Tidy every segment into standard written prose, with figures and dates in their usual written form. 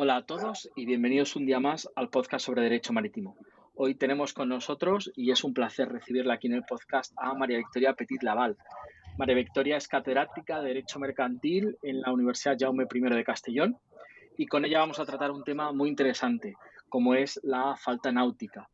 Hola a todos y bienvenidos un día más al podcast sobre Derecho Marítimo. Hoy tenemos con nosotros, y es un placer recibirla aquí en el podcast, a María Victoria Petit Laval. María Victoria es catedrática de Derecho Mercantil en la Universidad Jaume I de Castellón y con ella vamos a tratar un tema muy interesante, como es la falta náutica.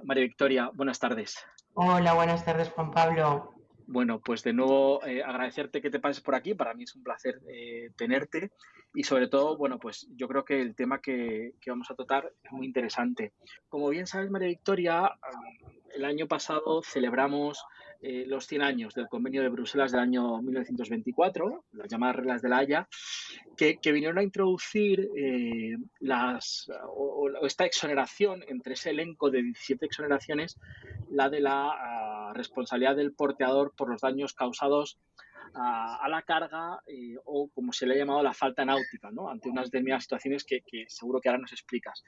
María Victoria, buenas tardes. Hola, buenas tardes, Juan Pablo. Bueno, pues de nuevo agradecerte que te pases por aquí. Para mí es un placer tenerte y sobre todo, bueno, pues yo creo que el tema que vamos a tratar es muy interesante. Como bien sabes, María Victoria, el año pasado celebramos los 100 años del Convenio de Bruselas del año 1924, las llamadas reglas de la Haya, que vinieron a introducir esta exoneración entre ese elenco de 17 exoneraciones, la de la responsabilidad del porteador por los daños causados a la carga o como se le ha llamado la falta náutica, ¿no? Ante unas determinadas situaciones que seguro que ahora nos explicas.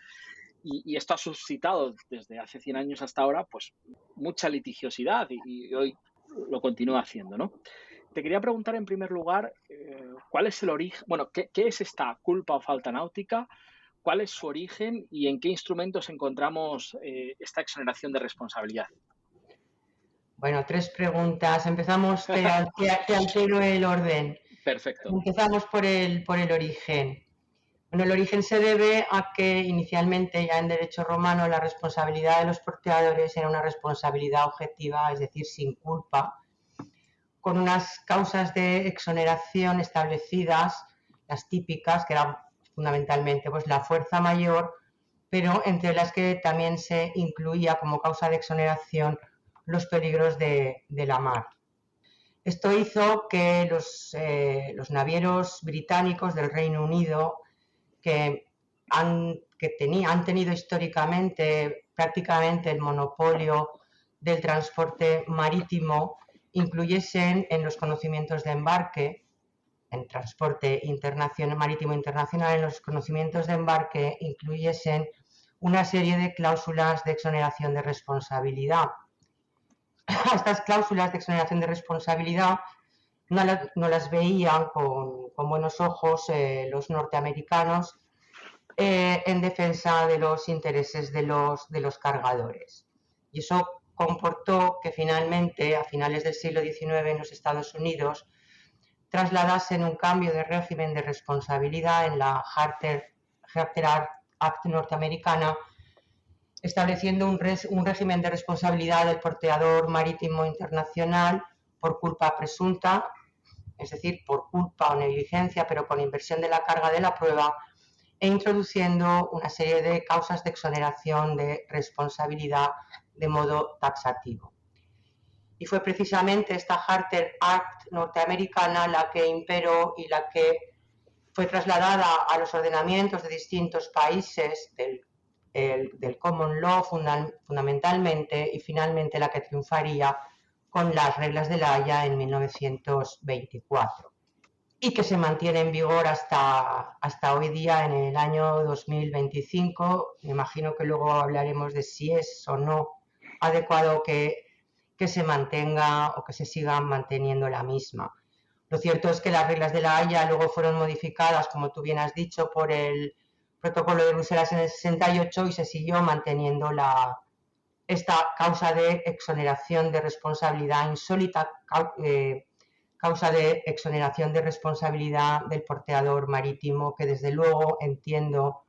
Y esto ha suscitado desde hace 100 años hasta ahora pues mucha litigiosidad y hoy lo continúa haciendo, ¿no? Te quería preguntar en primer lugar cuál es el origen, bueno, ¿qué es esta culpa o falta náutica? ¿Cuál es su origen y en qué instrumentos encontramos esta exoneración de responsabilidad? Bueno, tres preguntas. Empezamos, te altero el orden. Perfecto. Empezamos por el origen. Bueno, el origen se debe a que inicialmente ya en derecho romano la responsabilidad de los porteadores era una responsabilidad objetiva, es decir, sin culpa, con unas causas de exoneración establecidas, las típicas, que eran fundamentalmente pues, la fuerza mayor, pero entre las que también se incluía como causa de exoneración los peligros de la mar. Esto hizo que los navieros británicos del Reino Unido, que han tenido históricamente prácticamente el monopolio del transporte marítimo, incluyesen en los conocimientos de embarque, en transporte marítimo internacional, en los conocimientos de embarque incluyesen una serie de cláusulas de exoneración de responsabilidad. Estas cláusulas de exoneración de responsabilidad no las veían con buenos ojos los norteamericanos en defensa de los intereses de los cargadores. Y eso comportó que finalmente, a finales del siglo XIX en los Estados Unidos, trasladasen un cambio de régimen de responsabilidad en la Charter Act norteamericana, estableciendo un régimen de responsabilidad del porteador marítimo internacional por culpa presunta, es decir, por culpa o negligencia, pero con inversión de la carga de la prueba, e introduciendo una serie de causas de exoneración de responsabilidad de modo taxativo. Y fue precisamente esta Charter Act norteamericana la que imperó y la que fue trasladada a los ordenamientos de distintos países del common law fundamentalmente, y finalmente la que triunfaría con las reglas de la Haya en 1924 y que se mantiene en vigor hasta hoy día en el año 2025. Me imagino que luego hablaremos de si es o no adecuado que se mantenga o que se siga manteniendo la misma. Lo cierto es que las reglas de la Haya luego fueron modificadas, como tú bien has dicho, por el Protocolo de Bruselas en el 68 y se siguió manteniendo esta causa de exoneración de responsabilidad insólita, causa de exoneración de responsabilidad del porteador marítimo, que desde luego entiendo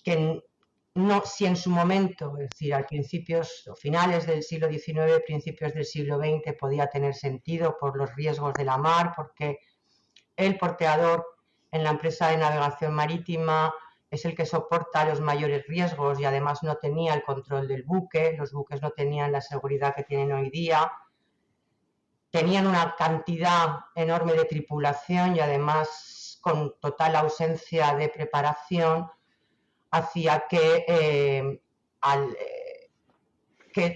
que no, si en su momento, es decir, a principios o finales del siglo XIX, principios del siglo XX, podía tener sentido por los riesgos de la mar, porque el porteador en la empresa de navegación marítima es el que soporta los mayores riesgos y además no tenía el control del buque, los buques no tenían la seguridad que tienen hoy día, tenían una cantidad enorme de tripulación y además con total ausencia de preparación, hacía que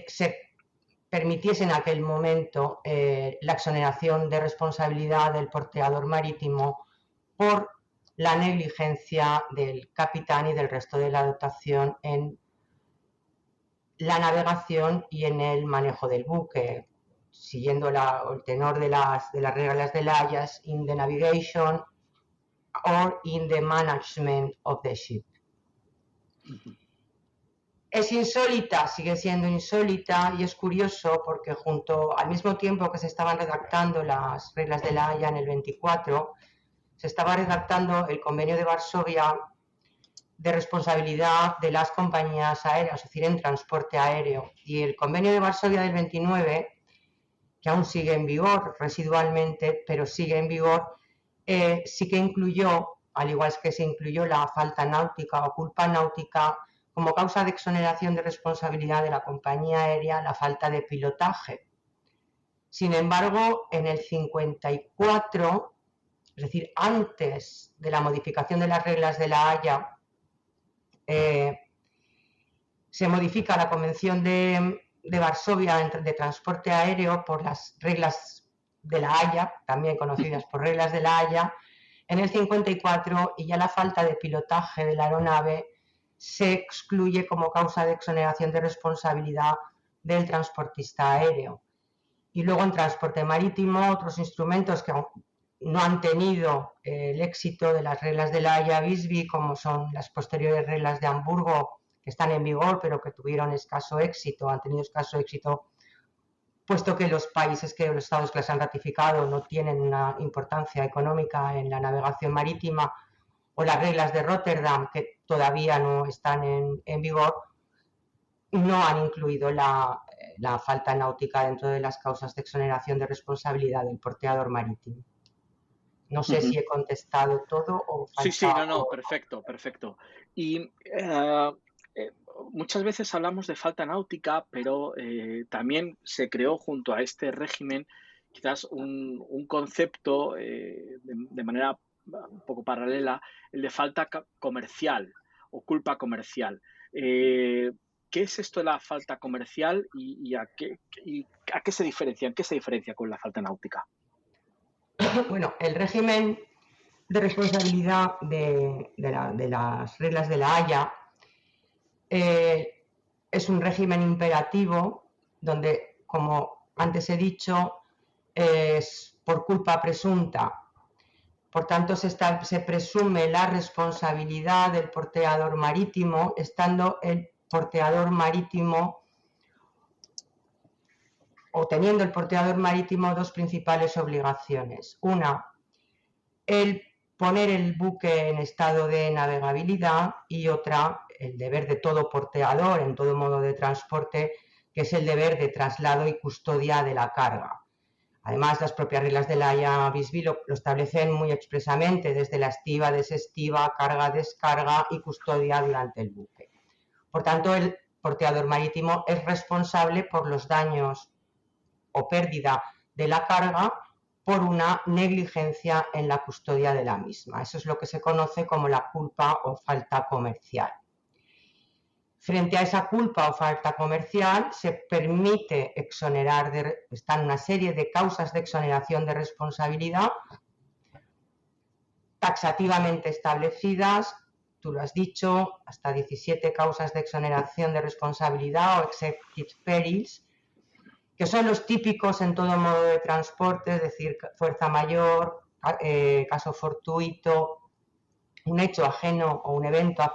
se permitiese en aquel momento la exoneración de responsabilidad del porteador marítimo por la negligencia del capitán y del resto de la dotación en la navegación y en el manejo del buque, siguiendo el tenor de las reglas de la Haya, in the navigation, or in the management of the ship. Es insólita, sigue siendo insólita, y es curioso porque al mismo tiempo que se estaban redactando las reglas de la Haya en el 24, se estaba redactando el Convenio de Varsovia de responsabilidad de las compañías aéreas, es decir, en transporte aéreo. Y el Convenio de Varsovia del 29, que aún sigue en vigor residualmente, pero sigue en vigor, sí que incluyó, al igual que se incluyó la falta náutica o culpa náutica, como causa de exoneración de responsabilidad de la compañía aérea, la falta de pilotaje. Sin embargo, en el 54, es decir, antes de la modificación de las reglas de la Haya, se modifica la Convención de Varsovia de transporte aéreo por las reglas de la Haya, también conocidas por reglas de la Haya, en el 54, y ya la falta de pilotaje de la aeronave se excluye como causa de exoneración de responsabilidad del transportista aéreo. Y luego en transporte marítimo, otros instrumentos que no han tenido el éxito de las reglas de la Haya-Visby, como son las posteriores reglas de Hamburgo, que están en vigor, pero que tuvieron escaso éxito, han tenido escaso éxito, puesto que los países los estados que las han ratificado no tienen una importancia económica en la navegación marítima, o las reglas de Rotterdam, que todavía no están en vigor, no han incluido la falta náutica dentro de las causas de exoneración de responsabilidad del porteador marítimo. No sé si he contestado todo o falta. Sí, no, perfecto. Y muchas veces hablamos de falta náutica, pero también se creó junto a este régimen quizás un concepto de manera un poco paralela, el de falta comercial o culpa comercial. ¿Qué es esto de la falta comercial y a qué se diferencia? ¿En qué se diferencia con la falta náutica? Bueno, el régimen de responsabilidad de las reglas de la Haya es un régimen imperativo donde, como antes he dicho, es por culpa presunta. Por tanto, se presume la responsabilidad del porteador marítimo, estando el porteador marítimo o teniendo el porteador marítimo dos principales obligaciones. Una, el poner el buque en estado de navegabilidad, y otra, el deber de todo porteador en todo modo de transporte, que es el deber de traslado y custodia de la carga. Además, las propias reglas de la Haya-Visby lo establecen muy expresamente, desde la estiva, desestiva, carga, descarga y custodia durante el buque. Por tanto, el porteador marítimo es responsable por los daños o pérdida de la carga por una negligencia en la custodia de la misma. Eso es lo que se conoce como la culpa o falta comercial. Frente a esa culpa o falta comercial, se permite exonerar, están una serie de causas de exoneración de responsabilidad taxativamente establecidas, tú lo has dicho, hasta 17 causas de exoneración de responsabilidad o excepted perils, que son los típicos en todo modo de transporte, es decir, fuerza mayor, caso fortuito, un hecho ajeno o un evento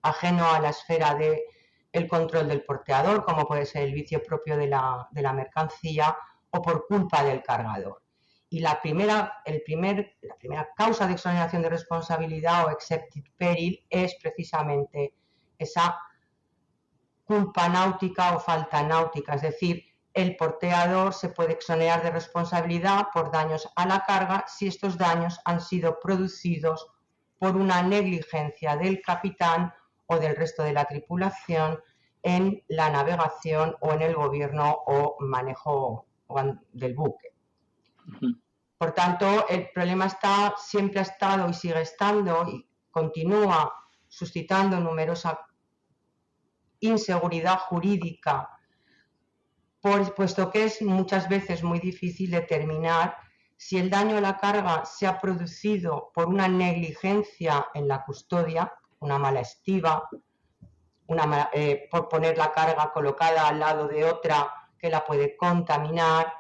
ajeno a la esfera del control del porteador, como puede ser el vicio propio de la mercancía o por culpa del cargador. Y la primera causa de exoneración de responsabilidad o excepted peril es precisamente esa culpa náutica o falta náutica, es decir, el porteador se puede exonerar de responsabilidad por daños a la carga si estos daños han sido producidos por una negligencia del capitán o del resto de la tripulación en la navegación o en el gobierno o manejo del buque. Por tanto, el problema siempre ha estado y sigue estando y continúa suscitando numerosa inseguridad jurídica, puesto que es muchas veces muy difícil determinar si el daño a la carga se ha producido por una negligencia en la custodia, una mala estiva, por poner la carga colocada al lado de otra que la puede contaminar,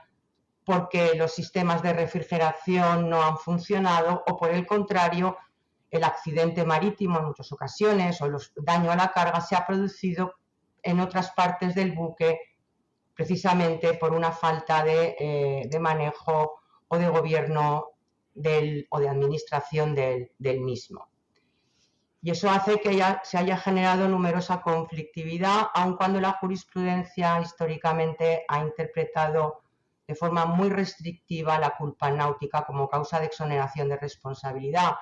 porque los sistemas de refrigeración no han funcionado, o por el contrario, el accidente marítimo en muchas ocasiones o los daño a la carga se ha producido en otras partes del buque precisamente por una falta de manejo o de gobierno o de administración del mismo. Y eso hace que se haya generado numerosa conflictividad, aun cuando la jurisprudencia históricamente ha interpretado de forma muy restrictiva la culpa náutica como causa de exoneración de responsabilidad.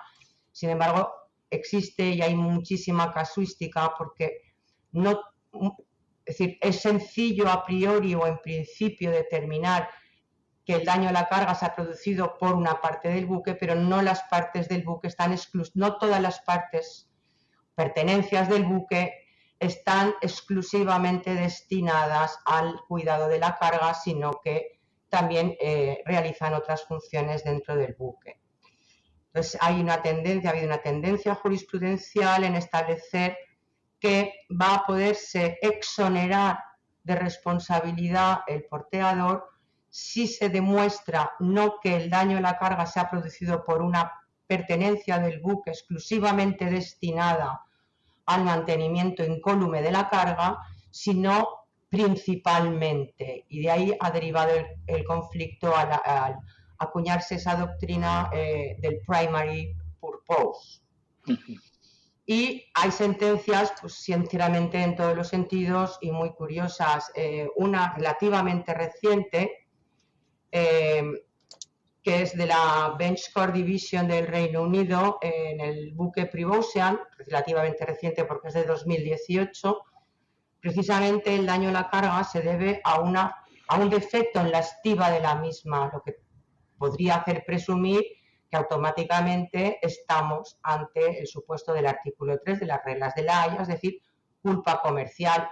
Sin embargo, existe y hay muchísima casuística porque es decir, es sencillo a priori o en principio determinar que el daño a la carga se ha producido por una parte del buque, pero no las partes del buque están exclusivas, no todas las partes, pertenencias del buque están exclusivamente destinadas al cuidado de la carga, sino que también realizan otras funciones dentro del buque. Entonces ha habido una tendencia jurisprudencial en establecer que va a poderse exonerar de responsabilidad el porteador si se demuestra no que el daño a la carga se ha producido por una pertenencia del buque exclusivamente destinada al mantenimiento incólume de la carga, sino principalmente. Y de ahí ha derivado el conflicto al acuñarse esa doctrina del primary purpose. Y hay sentencias, pues sinceramente en todos los sentidos y muy curiosas. Una relativamente reciente, que es de la Bench Court Division del Reino Unido, en el buque Prevost, relativamente reciente porque es de 2018. Precisamente el daño a la carga se debe a un defecto en la estiba de la misma, lo que podría hacer presumir que automáticamente estamos ante el supuesto del artículo 3 de las reglas de la Haya, es decir, culpa comercial.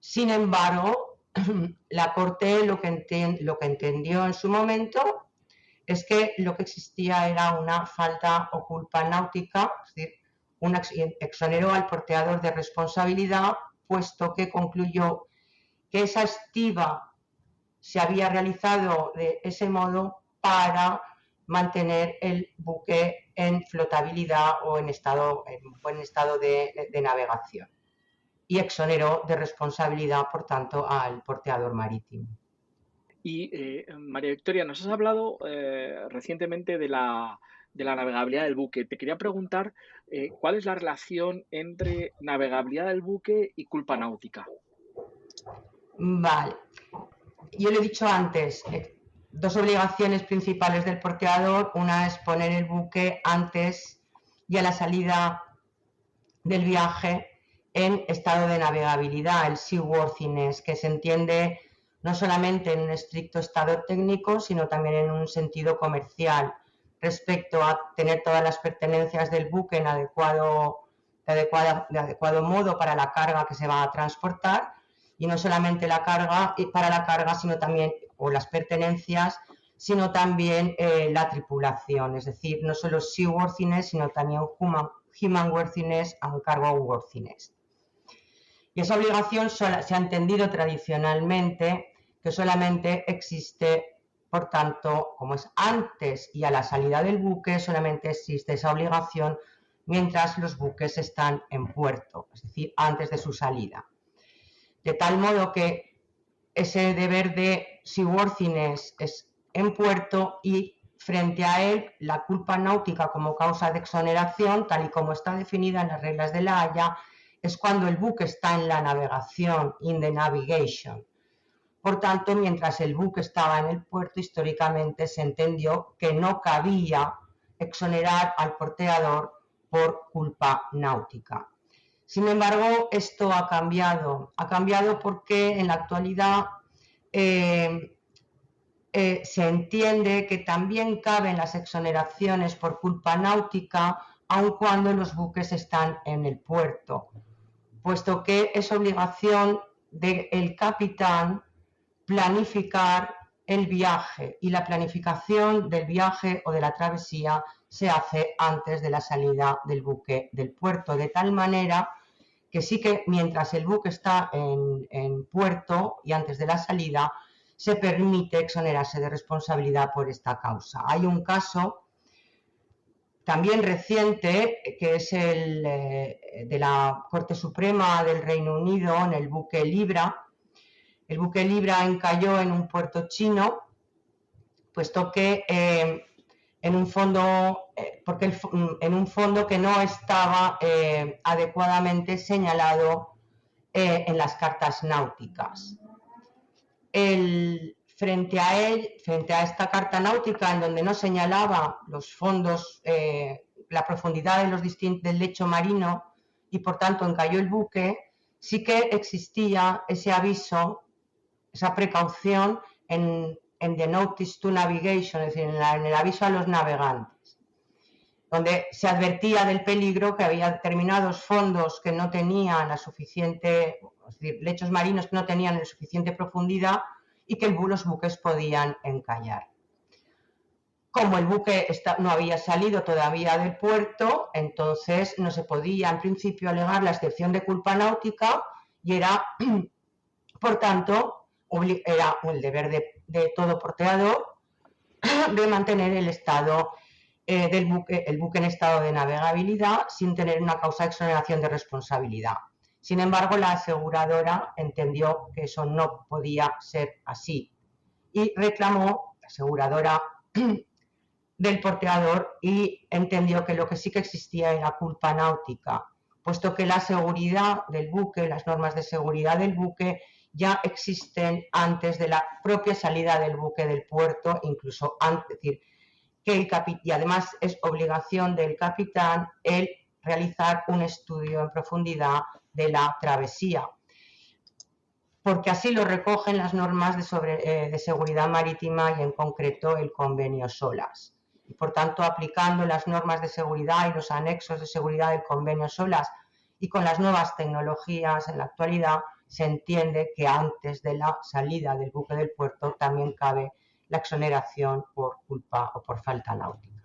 Sin embargo, la Corte lo que entendió en su momento es que lo que existía era una falta o culpa náutica, es decir, exoneró al porteador de responsabilidad, puesto que concluyó que esa estiba se había realizado de ese modo para mantener el buque en flotabilidad o en buen estado de navegación, y exoneró de responsabilidad, por tanto, al porteador marítimo. Y María Victoria, nos has hablado recientemente de la navegabilidad del buque. Te quería preguntar cuál es la relación entre navegabilidad del buque y culpa náutica. Vale. Yo le he dicho antes, dos obligaciones principales del porteador. Una es poner el buque antes y a la salida del viaje en estado de navegabilidad, el seaworthiness, que se entiende no solamente en un estricto estado técnico, sino también en un sentido comercial, respecto a tener todas las pertenencias del buque en adecuado modo para la carga que se va a transportar, y no solamente la carga, para la carga, sino también, o las pertenencias, sino también la tripulación, es decir, no solo seaworthiness, sino también humanworthiness and cargoworthiness. Y esa obligación se ha entendido tradicionalmente que solamente existe, por tanto, como es antes y a la salida del buque, solamente existe esa obligación mientras los buques están en puerto, es decir, antes de su salida. De tal modo que ese deber de seaworthiness es en puerto, y frente a él la culpa náutica como causa de exoneración, tal y como está definida en las reglas de la Haya, es cuando el buque está en la navegación, in the navigation. Por tanto, mientras el buque estaba en el puerto, históricamente se entendió que no cabía exonerar al porteador por culpa náutica. Sin embargo, esto ha cambiado porque en la actualidad se entiende que también caben las exoneraciones por culpa náutica, aun cuando los buques están en el puerto, puesto que es obligación del capitán planificar el viaje, y la planificación del viaje o de la travesía se hace antes de la salida del buque del puerto, de tal manera que sí que mientras el buque está en puerto y antes de la salida, se permite exonerarse de responsabilidad por esta causa. Hay un caso también reciente, que es el de la Corte Suprema del Reino Unido, en el buque Libra. El buque Libra encalló en un puerto chino, puesto que en un fondo, en un fondo que no estaba adecuadamente señalado en las cartas náuticas. Frente a esta carta náutica, en donde no señalaba los fondos, la profundidad del lecho marino, y por tanto encalló el buque, sí que existía ese aviso, esa precaución en the Notice to Navigation, es decir, en el aviso a los navegantes, donde se advertía del peligro, que había determinados fondos que no tenían la suficiente, es decir, lechos marinos que no tenían la suficiente profundidad y que los buques podían encallar. Como el buque no había salido todavía del puerto, entonces no se podía en principio alegar la excepción de culpa náutica y era, por tanto, era el deber de todo porteador de mantener el estado el buque en estado de navegabilidad sin tener una causa de exoneración de responsabilidad. Sin embargo, la aseguradora entendió que eso no podía ser así y reclamó, la aseguradora, del porteador, y entendió que lo que sí que existía era culpa náutica, puesto que la seguridad del buque, las normas de seguridad del buque ya existen antes de la propia salida del buque del puerto, incluso antes, es decir, y además es obligación del capitán el realizar un estudio en profundidad de la travesía, porque así lo recogen las normas de seguridad marítima y en concreto el convenio SOLAS. Y por tanto, aplicando las normas de seguridad y los anexos de seguridad del convenio SOLAS y con las nuevas tecnologías en la actualidad, se entiende que antes de la salida del buque del puerto también cabe la exoneración por culpa o por falta náutica.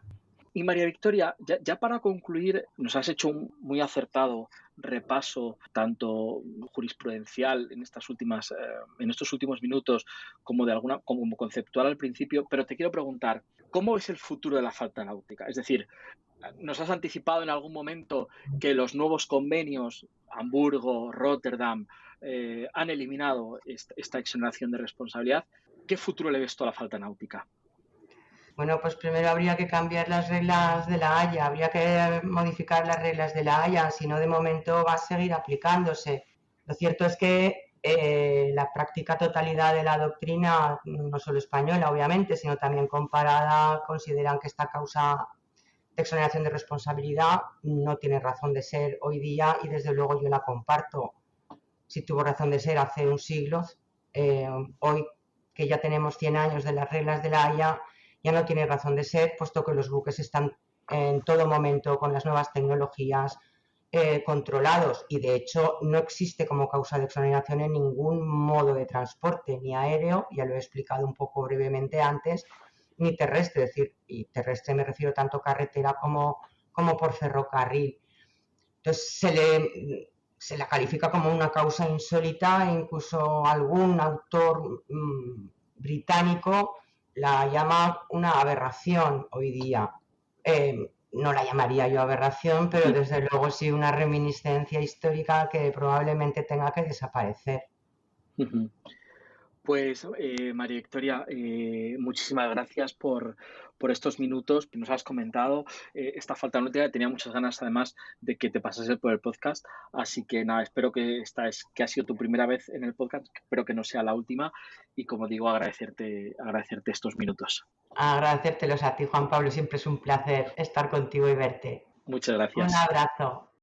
Y María Victoria, ya para concluir, nos has hecho un muy acertado repaso, tanto jurisprudencial en estos últimos minutos, como como conceptual al principio, pero te quiero preguntar, ¿cómo es el futuro de la falta náutica? Es decir, nos has anticipado en algún momento que los nuevos convenios, Hamburgo, Rotterdam, han eliminado esta exoneración de responsabilidad. ¿Qué futuro le ves tú a la falta náutica? Bueno, pues primero habría que cambiar las reglas de la Haya, habría que modificar las reglas de la Haya, si no de momento va a seguir aplicándose. Lo cierto es que la práctica totalidad de la doctrina, no solo española obviamente, sino también comparada, consideran que esta causa de exoneración de responsabilidad no tiene razón de ser hoy día y desde luego yo la comparto. Si tuvo razón de ser hace un siglo, hoy que ya tenemos 100 años de las reglas de la Haya, ya no tiene razón de ser, puesto que los buques están en todo momento con las nuevas tecnologías controlados y de hecho no existe como causa de exoneración en ningún modo de transporte, ni aéreo, ya lo he explicado un poco brevemente antes, ni terrestre, es decir, y terrestre me refiero tanto carretera como por ferrocarril. Entonces se la califica como una causa insólita e incluso algún autor británico la llama una aberración hoy día. No la llamaría yo aberración, pero desde luego sí una reminiscencia histórica que probablemente tenga que desaparecer. Pues María Victoria, muchísimas gracias por estos minutos que nos has comentado. Esta falta náutica, tenía muchas ganas además de que te pasases por el podcast, así que nada, espero que ha sido tu primera vez en el podcast, espero que no sea la última y como digo, agradecerte estos minutos. Agradecértelos a ti, Juan Pablo, siempre es un placer estar contigo y verte. Muchas gracias. Un abrazo.